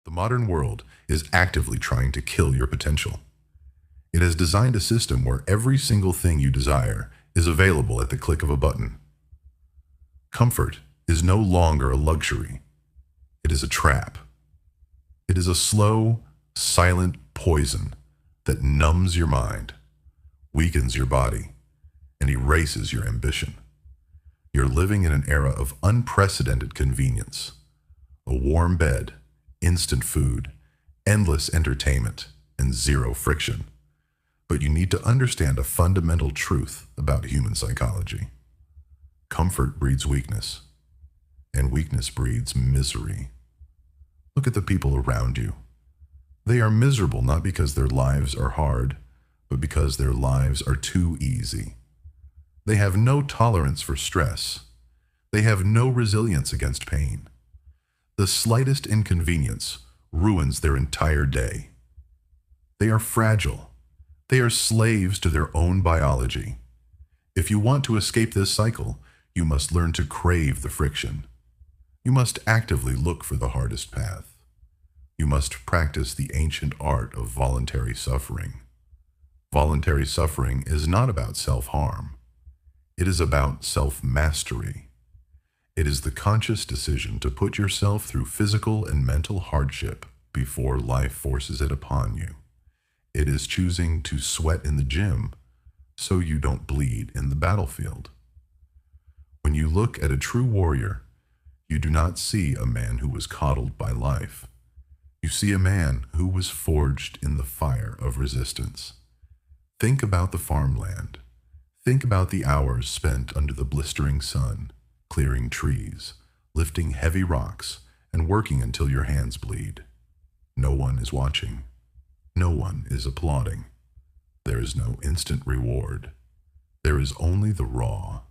The modern world is actively trying to kill your potential. It has designed a system where every single thing you desire is available at the click of a button. Comfort is no longer a luxury. It is a trap. It is a slow, silent poison that numbs your mind, weakens your body, and erases your ambition. You're living in an era of unprecedented convenience. A warm bed, instant food, endless entertainment, and zero friction. But you need to understand a fundamental truth about human psychology. Comfort breeds weakness, and weakness breeds misery. Look at the people around you. They are miserable not because their lives are hard, but because their lives are too easy. They have no tolerance for stress. They have no resilience against pain. The slightest inconvenience ruins their entire day. They are fragile. They are slaves to their own biology. If you want to escape this cycle, you must learn to crave the friction. You must actively look for the hardest path. You must practice the ancient art of voluntary suffering. Voluntary suffering is not about self-harm. It is about self-mastery. It is the conscious decision to put yourself through physical and mental hardship before life forces it upon you. It is choosing to sweat in the gym so you don't bleed in the battlefield. When you look at a true warrior, you do not see a man who was coddled by life. You see a man who was forged in the fire of resistance. Think about the farmland. Think about the hours spent under the blistering sun, clearing trees, lifting heavy rocks, and working until your hands bleed. No one is watching. No one is applauding. There is no instant reward. There is only the raw,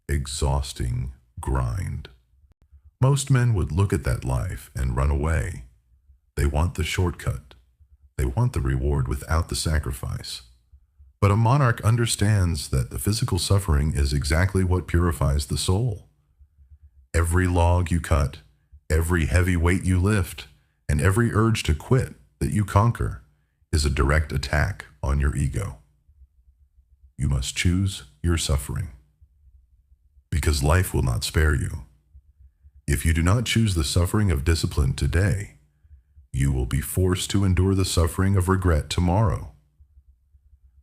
exhausting grind. Most men would look at that life and run away. They want the shortcut. They want the reward without the sacrifice. But a monarch understands that the physical suffering is exactly what purifies the soul. Every log you cut, every heavy weight you lift, and every urge to quit that you conquer is a direct attack on your ego. You must choose your suffering, because life will not spare you. If you do not choose the suffering of discipline today, you will be forced to endure the suffering of regret tomorrow.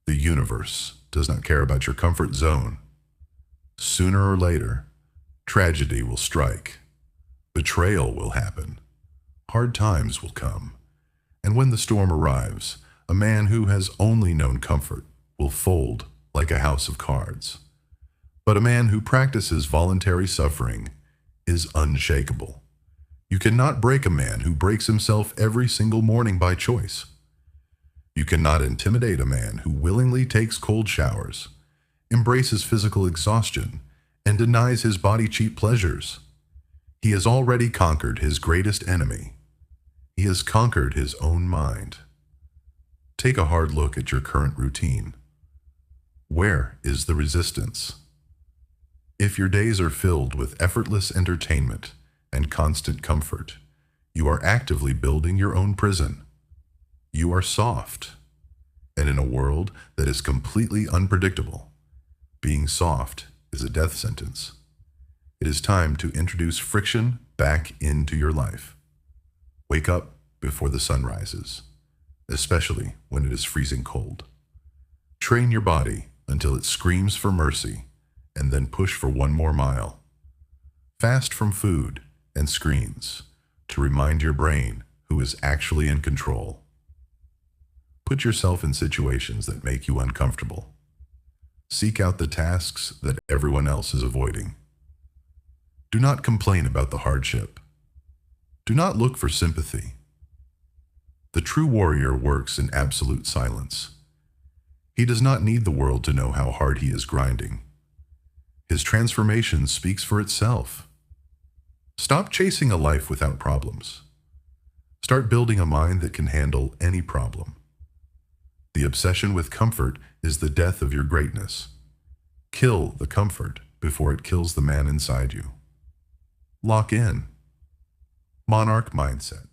The universe does not care about your comfort zone. Sooner or later, tragedy will strike. Betrayal will happen. Hard times will come. And when the storm arrives, a man who has only known comfort will fold like a house of cards. But a man who practices voluntary suffering is unshakable. You cannot break a man who breaks himself every single morning by choice. You cannot intimidate a man who willingly takes cold showers, embraces physical exhaustion, and denies his body cheap pleasures. He has already conquered his greatest enemy. He has conquered his own mind. Take a hard look at your current routine. Where is the resistance? If your days are filled with effortless entertainment and constant comfort, you are actively building your own prison. You are soft. And in a world that is completely unpredictable, being soft is a death sentence. It is time to introduce friction back into your life. Wake up before the sun rises, especially when it is freezing cold. Train your body until it screams for mercy, and then push for one more mile. Fast from food and screens to remind your brain who is actually in control. Put yourself in situations that make you uncomfortable. Seek out the tasks that everyone else is avoiding. Do not complain about the hardship. Do not look for sympathy. The true warrior works in absolute silence. He does not need the world to know how hard he is grinding. His transformation speaks for itself. Stop chasing a life without problems. Start building a mind that can handle any problem. The obsession with comfort is the death of your greatness. Kill the comfort before it kills the man inside you. Lock in. Monarch mindset.